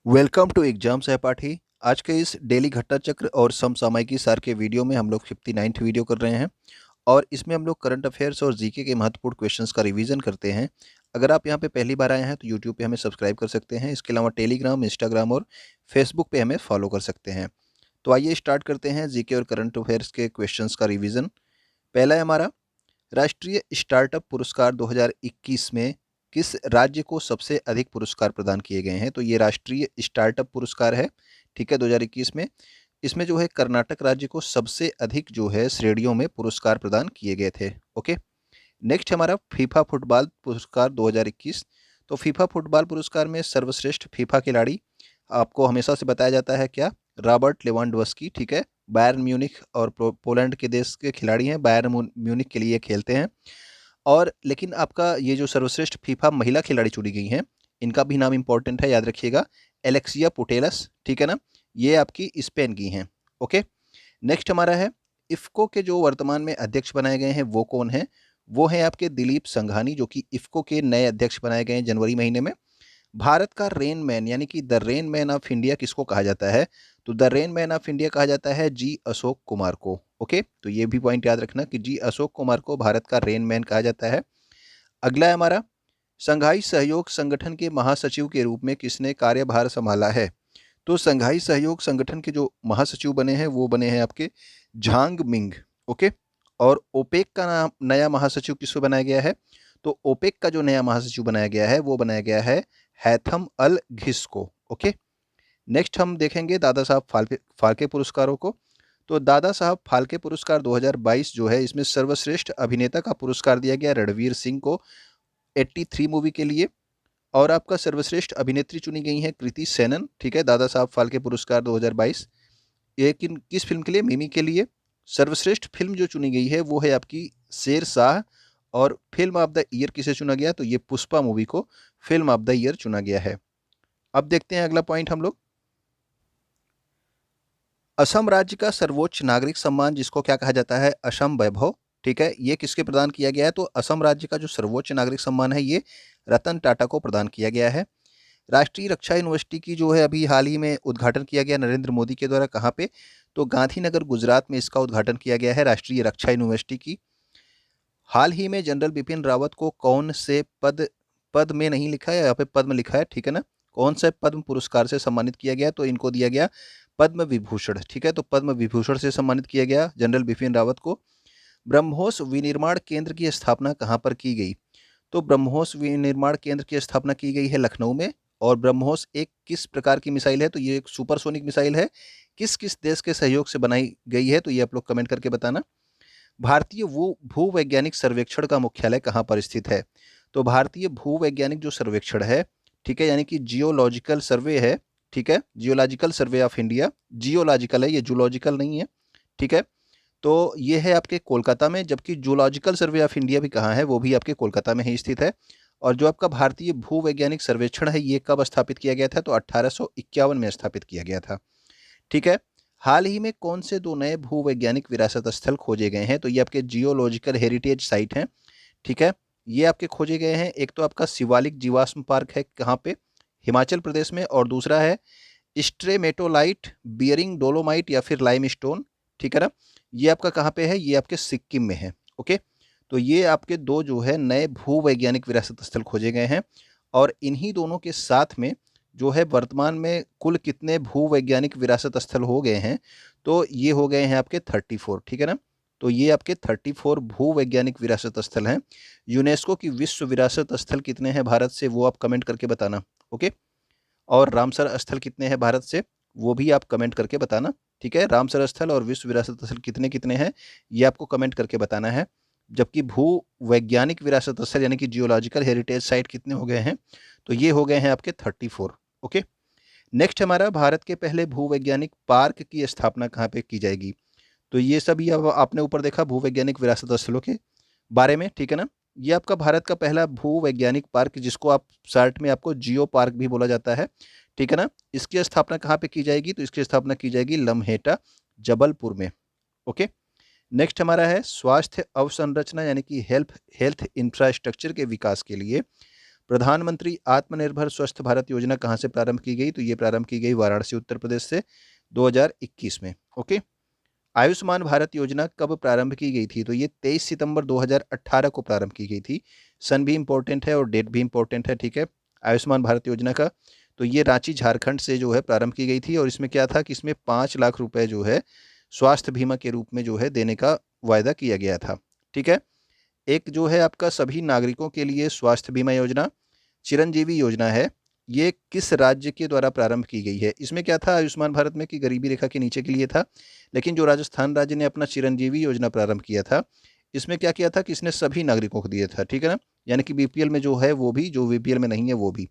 Welcome to exam सहपाठी। आज के इस डेली घटना चक्र और समसामयिकी सार के वीडियो में हम लोग 59th वीडियो कर रहे हैं और इसमें हम लोग करंट अफेयर्स और जीके के महत्वपूर्ण क्वेश्चंस का रिवीजन करते हैं। अगर आप यहाँ पे पहली बार आए हैं तो यूट्यूब पे हमें सब्सक्राइब कर सकते हैं। इसके अलावा टेलीग्राम, इंस्टाग्राम और फेसबुक पे हमें फॉलो कर सकते हैं। तो आइए स्टार्ट करते हैं जीके और करंट अफेयर्स के क्वेश्चंस का रिवीजन। पहला है हमारा, राष्ट्रीय स्टार्टअप पुरस्कार 2021 में किस राज्य को सबसे अधिक पुरस्कार प्रदान किए गए हैं? तो ये राष्ट्रीय स्टार्टअप पुरस्कार है, ठीक है, 2021 में। इसमें जो है कर्नाटक राज्य को सबसे अधिक जो है श्रेणियों में पुरस्कार प्रदान किए गए थे। ओके, नेक्स्ट हमारा फीफा फुटबॉल पुरस्कार 2021। तो फीफा फुटबॉल पुरस्कार में सर्वश्रेष्ठ फीफा खिलाड़ी आपको हमेशा से बताया जाता है क्या? रॉबर्ट लेवांडोव्स्की, ठीक है, बायर्न म्यूनिख और पोलैंड के देश के खिलाड़ी हैं, बायर्न म्यूनिख के लिए खेलते हैं। और लेकिन आपका ये जो सर्वश्रेष्ठ फीफा महिला खिलाड़ी चुनी गई हैं, इनका भी नाम इंपॉर्टेंट है, याद रखिएगा, एलेक्सिया पुटेलस, ठीक है ना, ये आपकी स्पेन की हैं। ओके, नेक्स्ट हमारा है, इफ्को के जो वर्तमान में अध्यक्ष बनाए गए हैं वो कौन है? वो हैं आपके दिलीप संघानी, जो कि इफ्को के नए अध्यक्ष बनाए गए हैं जनवरी महीने में। भारत का रेन मैन यानी कि the rain man of India किसको कहा जाता है? तो the rain man of India कहा जाता है जी अशोक कुमार को। ओके, तो ये भी पॉइंट याद रखना कि जी अशोक कुमार को भारत का रेन मैन कहा जाता है। अगला है हमारा, संघाई सहयोग संगठन के महासचिव के रूप में किसने कार्यभार संभाला है? तो संघाई सहयोग संगठन के जो महासचिव बने हैं वो बने हैं आपके झांग मिंग। ओके, और ओपेक का नाम नया महासचिव किसको बनाया गया है? तो ओपेक का जो नया महासचिव बनाया गया है वो बनाया गया है हैथम अल घिस को। ओके, नेक्स्ट हम देखेंगे दादा साहब फाल्के फाल्के पुरस्कारों को। तो दादा साहब फाल्के पुरस्कार 2022 जो है, इसमें सर्वश्रेष्ठ अभिनेता का पुरस्कार दिया गया रणवीर सिंह को 83 मूवी के लिए। और आपका सर्वश्रेष्ठ अभिनेत्री चुनी गई हैं कृति सेनन, ठीक है, दादा साहब फाल्के पुरस्कार 2022। ये किस फिल्म के लिए? मिमी के लिए। सर्वश्रेष्ठ फिल्म जो चुनी गई है वो है आपकी शेरशाह। और फिल्म ऑफ द ईयर किसे चुना गया? तो ये पुष्पा मूवी को फिल्म ऑफ द ईयर चुना गया है। अब देखते हैं अगला पॉइंट हम लोग, असम राज्य का सर्वोच्च नागरिक सम्मान जिसको क्या कहा जाता है? असम वैभव, ठीक है, ये किसके प्रदान किया गया है? तो असम राज्य का जो सर्वोच्च नागरिक सम्मान है ये रतन टाटा को प्रदान किया गया है। राष्ट्रीय रक्षा यूनिवर्सिटी की जो है अभी हाल ही में उद्घाटन किया गया नरेंद्र मोदी के द्वारा, कहाँ पे? तो गांधीनगर गुजरात में इसका उद्घाटन किया गया है राष्ट्रीय रक्षा यूनिवर्सिटी की। हाल ही में जनरल बिपिन रावत को कौन से पद पद में नहीं लिखा है, यहाँ पे पद्म लिखा है, ठीक है ना, कौन से पद्म पुरस्कार से सम्मानित किया गया? तो इनको दिया गया पद्म विभूषण, ठीक है, तो पद्म विभूषण से सम्मानित किया गया जनरल बिपिन रावत को। ब्रह्मोस विनिर्माण केंद्र की स्थापना कहाँ पर की गई? तो ब्रह्मोस विनिर्माण केंद्र की स्थापना की गई है लखनऊ में। और ब्रह्मोस एक किस प्रकार की मिसाइल है? तो ये एक सुपरसोनिक मिसाइल है। किस किस देश के सहयोग से बनाई गई है? तो ये आप लोग कमेंट करके बताना। भारतीय भूवैज्ञानिक सर्वेक्षण का मुख्यालय कहाँ पर स्थित है? तो भारतीय भूवैज्ञानिक जो सर्वेक्षण है, ठीक है, यानी कि जियोलॉजिकल सर्वे है, ठीक है, geological survey of India, geological है, ये जूलॉजिकल नहीं है, ठीक है। तो ये है आपके कोलकाता में, जबकि जूलॉजिकल सर्वे ऑफ इंडिया भी कहाँ है? वो भी आपके कोलकाता में ही स्थित है। और जो आपका भारतीय भूवैज्ञानिक सर्वेक्षण है ये कब स्थापित किया गया था? तो 1851 में स्थापित किया गया था, ठीक है। हाल ही में कौन से दो नए भूवैज्ञानिक विरासत स्थल खोजे गए हैं? तो ये आपके जियोलॉजिकल हेरिटेज साइट हैं, ठीक है, ये आपके खोजे गए हैं। एक तो आपका शिवालिक जीवाश्म पार्क है, कहाँ पे? हिमाचल प्रदेश में। और दूसरा है स्ट्रेमेटोलाइट बियरिंग डोलोमाइट या फिर लाइमस्टोन, ठीक है ना, ये आपका कहाँ पे है? ये आपके सिक्किम में है। ओके, तो ये आपके दो जो है नए भूवैज्ञानिक विरासत स्थल खोजे गए हैं। और इन्हीं दोनों के साथ में जो है वर्तमान में कुल कितने भूवैज्ञानिक विरासत स्थल हो गए हैं? तो ये हो गए हैं आपके 34, ठीक है ना। तो ये आपके 34 भूवैज्ञानिक विरासत स्थल हैं। यूनेस्को की विश्व विरासत स्थल कितने हैं भारत से? वो आप कमेंट करके बताना। ओके, और रामसर स्थल कितने हैं भारत से? वो भी आप कमेंट करके बताना, ठीक है। रामसर स्थल और विश्व विरासत स्थल कितने कितने हैं ये आपको कमेंट करके बताना है। जबकि भू वैज्ञानिक विरासत स्थल यानी कि जियोलॉजिकल हेरिटेज साइट कितने हो गए हैं? तो ये हो गए हैं आपके 34। ओके, नेक्स्ट हमारा, भारत के पहले भूवैज्ञानिक पार्क की स्थापना कहाँ पे की जाएगी? तो ये सभी अब आपने ऊपर देखा भूवैज्ञानिक विरासत स्थलों के बारे में, ठीक है ना। ये आपका भारत का पहला भूवैज्ञानिक पार्क, जिसको आप शॉर्ट में आपको जियो पार्क भी बोला जाता है, ठीक है ना, इसकी स्थापना कहाँ पे की जाएगी? तो इसकी स्थापना की जाएगी लम्हेटा, जबलपुर में। ओके, नेक्स्ट हमारा है, स्वास्थ्य अवसंरचना यानी कि हेल्थ हेल्थ इंफ्रास्ट्रक्चर के विकास के लिए प्रधानमंत्री आत्मनिर्भर स्वस्थ भारत योजना कहाँ से प्रारंभ की गई? तो ये प्रारंभ की गई वाराणसी उत्तर प्रदेश से 2021 में। ओके। आयुष्मान भारत योजना कब प्रारंभ की गई थी? तो ये 23 सितंबर 2018 को प्रारंभ की गई थी। सन भी इंपॉर्टेंट है और डेट भी इंपॉर्टेंट है, ठीक है। आयुष्मान भारत योजना का तो ये रांची झारखंड से जो है प्रारंभ की गई थी और इसमें क्या था कि इसमें 5 लाख रुपए जो है स्वास्थ्य बीमा के रूप में जो है देने का वायदा किया गया था, ठीक है। एक जो है आपका सभी नागरिकों के लिए स्वास्थ्य बीमा योजना चिरंजीवी योजना है, ये किस राज्य के द्वारा प्रारंभ की गई है? इसमें क्या था आयुष्मान भारत में कि गरीबी रेखा के नीचे के लिए था, लेकिन जो राजस्थान राज्य ने अपना चिरंजीवी योजना प्रारंभ किया था, इसमें क्या किया था कि इसने सभी नागरिकों को दिया था, ठीक है ना। यानी कि बीपीएल में जो है वो भी, जो बीपीएल में नहीं है वो भी,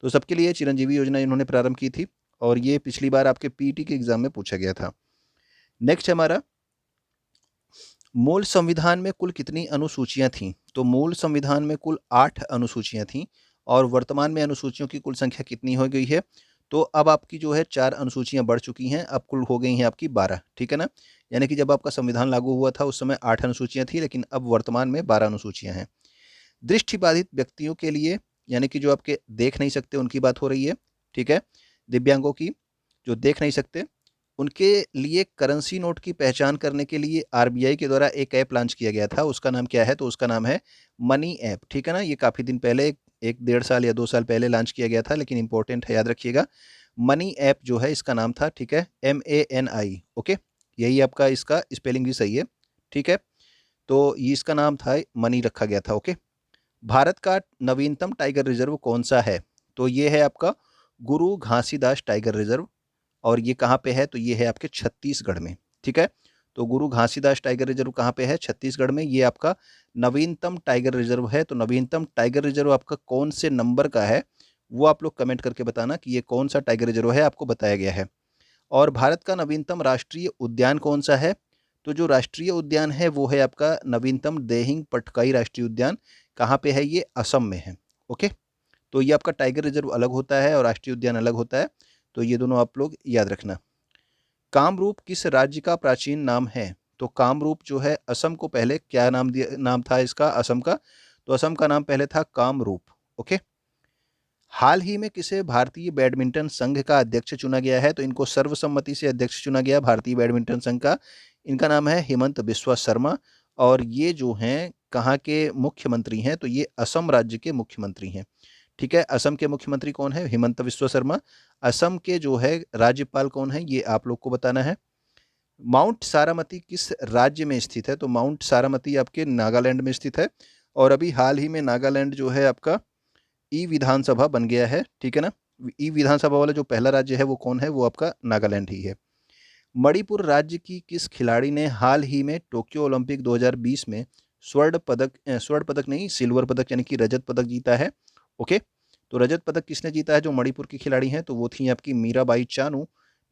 तो सबके लिए चिरंजीवी योजना इन्होंने प्रारंभ की थी और ये पिछली बार आपके पीटी के एग्जाम में पूछा गया था। नेक्स्ट हमारा, मूल संविधान में कुल कितनी अनुसूचियां थीं? तो मूल संविधान में कुल 8 अनुसूचियां थीं और वर्तमान में अनुसूचियों की कुल संख्या कितनी हो गई है? तो अब आपकी जो है 4 अनुसूचियां बढ़ चुकी हैं, अब कुल हो गई हैं आपकी 12, ठीक है ना। यानी कि जब आपका संविधान लागू हुआ था उस समय 8 अनुसूचियां थी, लेकिन अब वर्तमान में 12 अनुसूचियां हैं। दृष्टिबाधित व्यक्तियों के लिए, यानी कि जो आपके देख नहीं सकते उनकी बात हो रही है, ठीक है, दिव्यांगों की, जो देख नहीं सकते, उनके लिए करेंसी नोट की पहचान करने के लिए आरबीआई के द्वारा एक ऐप लॉन्च किया गया था। उसका नाम क्या है? तो उसका नाम है मनी ऐप, ठीक है ना। ये काफ़ी दिन पहले, एक 1.5 साल या 2 साल पहले लॉन्च किया गया था, लेकिन इंपॉर्टेंट है, याद रखिएगा। मनी ऐप जो है इसका नाम था, ठीक है, MANI। ओके, यही आपका इसका स्पेलिंग भी सही है, ठीक है। तो ये इसका नाम था, मनी रखा गया था। ओके। भारत का नवीनतम टाइगर रिजर्व कौन सा है? तो ये है आपका गुरु घासीदास टाइगर रिजर्व और ये कहाँ पे है? तो ये है आपके छत्तीसगढ़ में, ठीक है। तो गुरु घासीदास टाइगर रिजर्व कहाँ पे है? छत्तीसगढ़ में। ये आपका नवीनतम टाइगर रिजर्व है। तो नवीनतम टाइगर रिजर्व आपका कौन से नंबर का है, वो आप लोग कमेंट करके बताना कि ये कौन सा टाइगर रिजर्व है, आपको बताया गया है। और भारत का नवीनतम राष्ट्रीय उद्यान कौन सा है? तो जो राष्ट्रीय उद्यान है वो है आपका नवीनतम देहिंग पटकाई राष्ट्रीय उद्यान। कहाँ पे है? ये असम में है। ओके। तो ये आपका टाइगर रिजर्व अलग होता है और राष्ट्रीय उद्यान अलग होता है, तो ये दोनों आप लोग याद रखना। कामरूप किस राज्य का प्राचीन नाम है? तो कामरूप जो है असम को पहले क्या नाम दिया, नाम था इसका असम का? तो असम का नाम पहले था कामरूप। ओके। हाल ही में किसे भारतीय बैडमिंटन संघ का अध्यक्ष चुना गया है? तो इनको सर्वसम्मति से अध्यक्ष चुना गया भारतीय बैडमिंटन संघ का। इनका नाम है हिमंत बिस्वा शर्मा और ये जो हैं कहाँ के मुख्यमंत्री हैं? तो ये असम राज्य के मुख्यमंत्री हैं, ठीक है। असम के मुख्यमंत्री कौन है? हिमंत बिस्वा शर्मा। असम के जो है राज्यपाल कौन है? ये आप लोग को बताना है। माउंट सारामती किस राज्य में स्थित है? तो माउंट सारामती आपके नागालैंड में स्थित है और अभी हाल ही में नागालैंड जो है आपका ई विधानसभा बन गया है, ठीक है ना। ई विधानसभा वाला जो पहला राज्य है वो कौन है? वो आपका नागालैंड ही है। मणिपुर राज्य की किस खिलाड़ी ने हाल ही में टोक्यो ओलंपिक 2020 में स्वर्ण पदक नहीं, सिल्वर पदक यानी कि रजत पदक जीता है? ओके। तो रजत पदक किसने जीता है जो मणिपुर की खिलाड़ी हैं? तो वो थी आपकी मीराबाई चानू,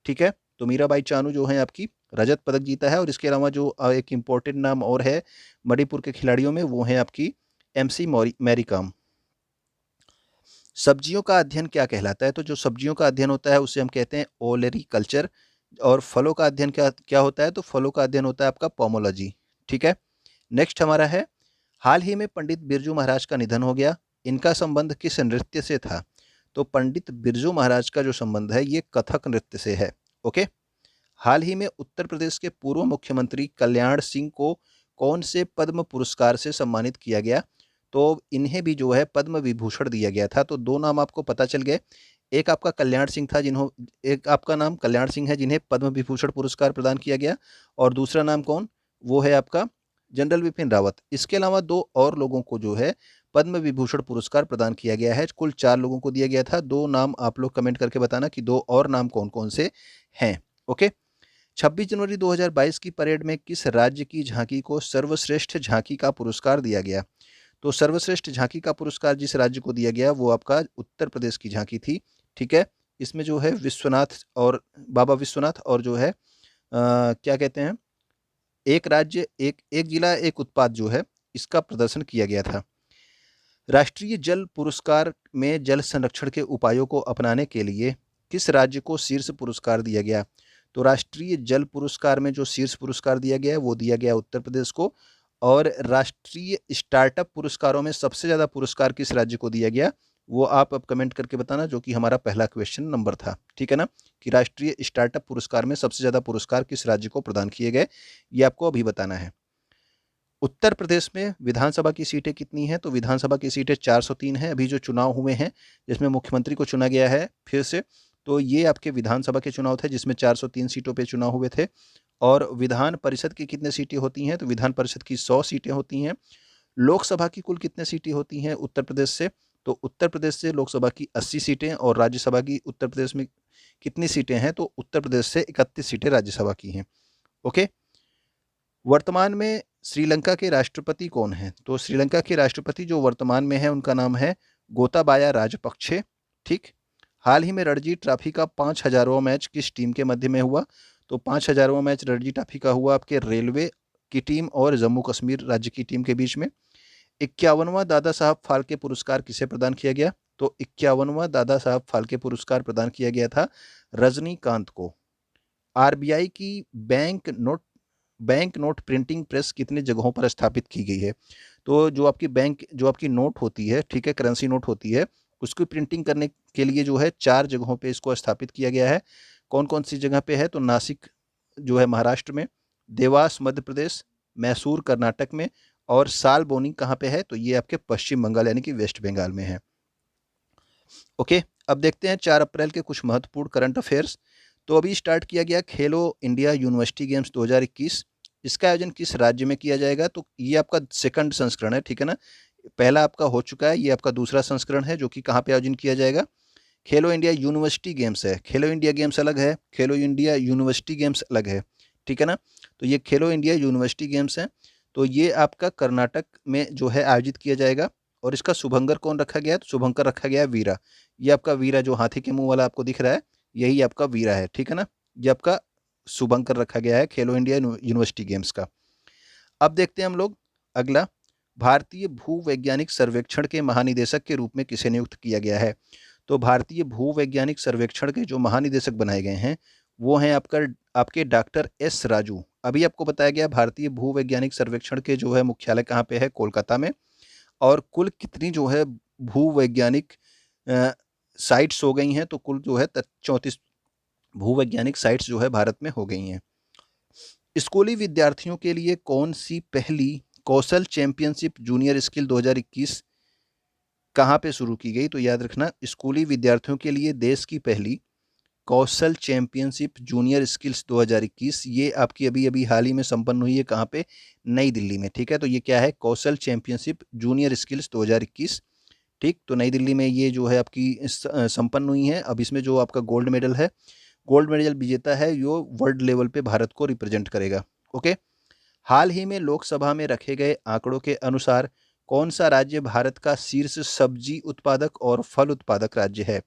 ठीक है। तो मीराबाई चानू जो है आपकी रजत पदक जीता है और इसके अलावा जो एक इम्पोर्टेंट नाम और है मणिपुर के खिलाड़ियों में, वो है आपकी MC मैरी कॉम। सब्जियों का अध्ययन क्या कहलाता है? तो जो सब्जियों का अध्ययन होता है उसे हम कहते हैं ओलेरी कल्चर और फलों का अध्ययन क्या क्या होता है? तो फलों का अध्ययन होता है आपका पोमोलॉजी, ठीक है। नेक्स्ट हमारा है, हाल ही में पंडित बिरजू महाराज का निधन हो गया, इनका संबंध किस नृत्य से था? तो पंडित बिरजू महाराज का जो संबंध है ये कथक नृत्य से है। ओके। हाल ही में उत्तर प्रदेश के पूर्व मुख्यमंत्री कल्याण सिंह को कौन से पद्म पुरस्कार से सम्मानित किया गया? तो इन्हें भी जो है पद्म विभूषण दिया गया था। तो दो नाम आपको पता चल गए, एक आपका कल्याण सिंह था एक आपका नाम कल्याण सिंह है जिन्हें पद्म विभूषण पुरस्कार प्रदान किया गया और दूसरा नाम कौन? वो है आपका जनरल विपिन रावत। इसके अलावा दो और लोगों को जो है पद्म विभूषण पुरस्कार प्रदान किया गया है, कुल 4 लोगों को दिया गया था। दो नाम आप लोग कमेंट करके बताना कि दो और नाम कौन कौन से हैं। ओके। 26 जनवरी 2022 की परेड में किस राज्य की झांकी को सर्वश्रेष्ठ झांकी का पुरस्कार दिया गया? तो सर्वश्रेष्ठ झांकी का पुरस्कार जिस राज्य को दिया गया वो आपका उत्तर प्रदेश की झांकी थी, ठीक है। इसमें जो है विश्वनाथ और बाबा विश्वनाथ और जो है क्या कहते हैं, एक राज्य एक एक जिला एक उत्पाद जो है इसका प्रदर्शन किया गया था। राष्ट्रीय जल पुरस्कार में जल संरक्षण के उपायों को अपनाने के लिए किस राज्य को शीर्ष पुरस्कार दिया गया? तो राष्ट्रीय जल पुरस्कार में जो शीर्ष पुरस्कार दिया गया है वो दिया गया उत्तर प्रदेश को और राष्ट्रीय स्टार्टअप पुरस्कारों में सबसे ज़्यादा पुरस्कार किस राज्य को दिया गया? वो आप अब कमेंट करके बताना, जो कि हमारा पहला क्वेश्चन नंबर था, ठीक है ना, कि राष्ट्रीय स्टार्टअप पुरस्कार में सबसे ज़्यादा पुरस्कार किस राज्य को प्रदान किए गए, ये आपको अभी बताना है। उत्तर प्रदेश में विधानसभा की सीटें कितनी हैं, तो विधानसभा की सीटें 403 हैं। अभी जो चुनाव हुए हैं जिसमें मुख्यमंत्री को चुना गया है फिर से, तो ये आपके विधानसभा के चुनाव थे जिसमें 403 सीटों पे चुनाव हुए थे। और विधान परिषद की कितने सीटें होती हैं, तो विधान परिषद की 100 सीटें होती हैं। लोकसभा की कुल कितने सीटें होती हैं उत्तर प्रदेश से, तो उत्तर प्रदेश से लोकसभा की 80 सीटें, और राज्यसभा की उत्तर प्रदेश में कितनी सीटें हैं, तो उत्तर प्रदेश से 31 सीटें राज्यसभा की हैं। ओके। वर्तमान में श्रीलंका के राष्ट्रपति कौन हैं, तो श्रीलंका के राष्ट्रपति जो वर्तमान में है उनका नाम है गोताबाया राजपक्षे। ठीक। हाल ही में रणजी ट्रॉफी का 5000वां मैच किस टीम के मध्य में हुआ, तो 5000वां मैच रणजी ट्रॉफी का हुआ आपके रेलवे की टीम और जम्मू कश्मीर राज्य की टीम के बीच में। 51वां दादा साहब फाल्के पुरस्कार किसे प्रदान किया गया, तो 51वां दादा साहब फाल्के पुरस्कार प्रदान किया गया था रजनीकांत को। आरबीआई की बैंक नोट प्रिंटिंग प्रेस कितने जगहों पर स्थापित की गई है, तो जो आपकी नोट होती है, ठीक है, करेंसी नोट होती है, उसकी प्रिंटिंग करने के लिए जो है 4 जगहों पे इसको स्थापित किया गया है। कौन कौन सी जगह पे है, तो नासिक जो है महाराष्ट्र में, देवास मध्य प्रदेश, मैसूर कर्नाटक में, और सालबोनी कहाँ पे है, तो ये आपके पश्चिम बंगाल यानी कि वेस्ट बंगाल में है। ओके। अब देखते हैं 4 अप्रैल के कुछ महत्वपूर्ण करंट अफेयर्स। तो अभी स्टार्ट किया गया खेलो इंडिया यूनिवर्सिटी गेम्स 2021। इसका आयोजन किस राज्य में किया जाएगा, तो ये आपका सेकंड संस्करण है, ठीक है ना। पहला आपका हो चुका है, ये आपका दूसरा संस्करण है जो कि कहाँ पे आयोजन किया जाएगा, खेलो इंडिया यूनिवर्सिटी गेम्स है। खेलो इंडिया गेम्स अलग है, खेलो इंडिया यूनिवर्सिटी गेम्स अलग है, ठीक है ना। तो ये खेलो इंडिया यूनिवर्सिटी गेम्स है, तो ये आपका कर्नाटक में जो है आयोजित किया जाएगा। और इसका शुभंकर कौन रखा गया है, तो शुभंकर रखा गया है वीरा। ये आपका वीरा जो हाथी के मुंह वाला आपको दिख रहा है, यही आपका वीरा है, ठीक है ना। ये आपका शुभंकर रखा गया है खेलो इंडिया यूनिवर्सिटी गेम्स का। अब देखते हैं हम लोग अगला, भारतीय भूवैज्ञानिक सर्वेक्षण के महानिदेशक के रूप में किसे नियुक्त किया गया है, तो भारतीय भूवैज्ञानिक सर्वेक्षण के जो महानिदेशक बनाए गए हैं वो हैं आपके डॉक्टर एस राजू। अभी आपको बताया गया भारतीय भूवैज्ञानिक सर्वेक्षण के जो है मुख्यालय कहाँ पे है, कोलकाता में। और कुल कितनी जो है भूवैज्ञानिक साइट्स हो गई हैं, तो कुल जो है 34 भूवैज्ञानिक साइट्स जो है भारत में हो गई हैं। स्कूली विद्यार्थियों के लिए कौन सी पहली कौशल चैंपियनशिप जूनियर स्किल 2021 कहाँ पे शुरू की गई, तो याद रखना स्कूली विद्यार्थियों के लिए देश की पहली कौशल चैंपियनशिप जूनियर स्किल्स 2021 ये आपकी अभी अभी हाल ही में संपन्न हुई है, कहाँ पे, नई दिल्ली में, ठीक है। तो ये क्या है, कौशल चैंपियनशिप जूनियर स्किल्स 2021, ठीक। तो नई दिल्ली में ये जो है आपकी संपन्न हुई है। अब इसमें जो आपका गोल्ड मेडल है, गोल्ड मेडल विजेता है जो वर्ल्ड लेवल पे भारत को रिप्रेजेंट करेगा। ओके। हाल ही में लोकसभा में रखे गए आंकड़ों के अनुसार कौन सा राज्य भारत का शीर्ष सब्जी उत्पादक और फल उत्पादक राज्य है,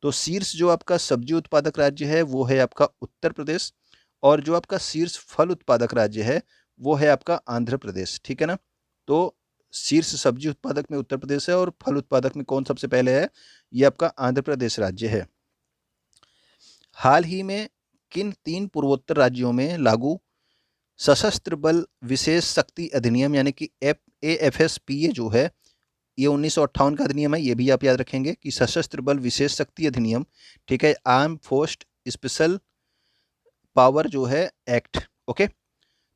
तो शीर्ष जो आपका सब्जी उत्पादक राज्य है वो है आपका उत्तर प्रदेश, और जो आपका शीर्ष फल उत्पादक राज्य है वो है आपका आंध्र प्रदेश, ठीक है ना। तो शीर्ष सब्जी उत्पादक में उत्तर प्रदेश है और फल उत्पादक में कौन सबसे पहले है, ये आपका आंध्र प्रदेश राज्य है। हाल ही में किन 3 पूर्वोत्तर राज्यों में लागू सशस्त्र बल विशेष शक्ति अधिनियम यानी कि AFSPA जो है, ये 1958 का अधिनियम है, ये भी आप याद रखेंगे कि सशस्त्र बल विशेष शक्ति अधिनियम, ठीक है, आर्म फोर्स स्पेशल पावर जो है एक्ट। ओके।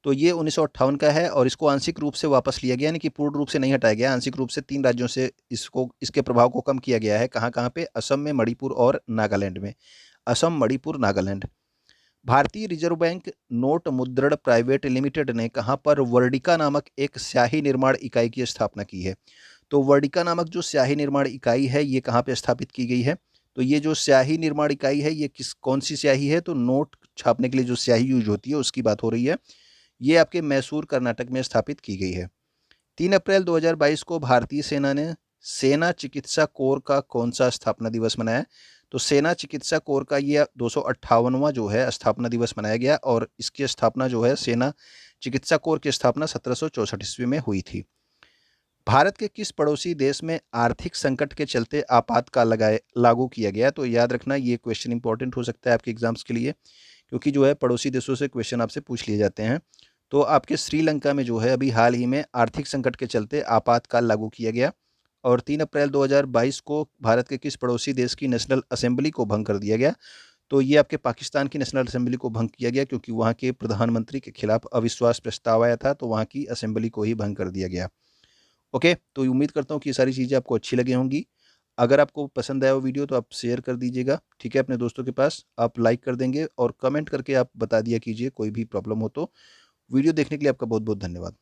तो ये 1958 का है और इसको आंशिक रूप से वापस लिया गया, यानी कि पूर्ण रूप से नहीं हटाया गया, आंशिक रूप से 3 राज्यों से इसके प्रभाव को कम किया गया है। कहाँ कहाँ पे, असम में, मणिपुर और नागालैंड में। असम, मणिपुर, नागालैंड। भारतीय रिजर्व बैंक नोट मुद्रण प्राइवेट लिमिटेड ने कहाँ पर वर्डिका नामक एक स्याही निर्माण इकाई की स्थापना की है, तो वर्डिका नामक जो स्याही निर्माण इकाई है ये कहाँ पे स्थापित की गई है, तो ये जो स्याही निर्माण इकाई है ये कौन सी स्याही है, तो नोट छापने के लिए जो स्याही यूज होती है उसकी बात हो रही है। ये आपके मैसूर कर्नाटक में स्थापित की गई है। 3 अप्रैल 2022 को भारतीय सेना ने सेना चिकित्सा कोर का कौन सा स्थापना दिवस मनाया, तो सेना चिकित्सा कोर का ये 258वां जो है स्थापना दिवस मनाया गया, और इसकी स्थापना जो है सेना चिकित्सा कोर की स्थापना 1764 ईस्वी में हुई थी। भारत के किस पड़ोसी देश में आर्थिक संकट के चलते आपातकाल लागू किया गया, तो याद रखना ये क्वेश्चन इंपॉर्टेंट हो सकता है आपके एग्जाम्स के लिए, क्योंकि जो है पड़ोसी देशों से क्वेश्चन आपसे पूछ लिए जाते हैं। तो आपके श्रीलंका में जो है अभी हाल ही में आर्थिक संकट के चलते आपातकाल लागू किया गया, और 3 अप्रैल 2022 को भारत के किस पड़ोसी देश की नेशनल असेंबली को भंग कर दिया गया? तो ये आपके पाकिस्तान की नेशनल असेंबली को भंग किया गया, क्योंकि वहाँ के प्रधानमंत्री के खिलाफ अविश्वास प्रस्ताव आया था, तो वहाँ की असेंबली को ही भंग कर दिया गया। ओके, तो उम्मीद करता हूँ कि ये सारी चीज़ें आपको अच्छी लगी होंगी। अगर आपको पसंद आया वो वीडियो तो आप शेयर कर दीजिएगा, ठीक है, अपने दोस्तों के पास। आप लाइक कर देंगे और कमेंट करके आप बता दिया कीजिए कोई भी प्रॉब्लम हो तो। वीडियो देखने के लिए आपका बहुत बहुत धन्यवाद।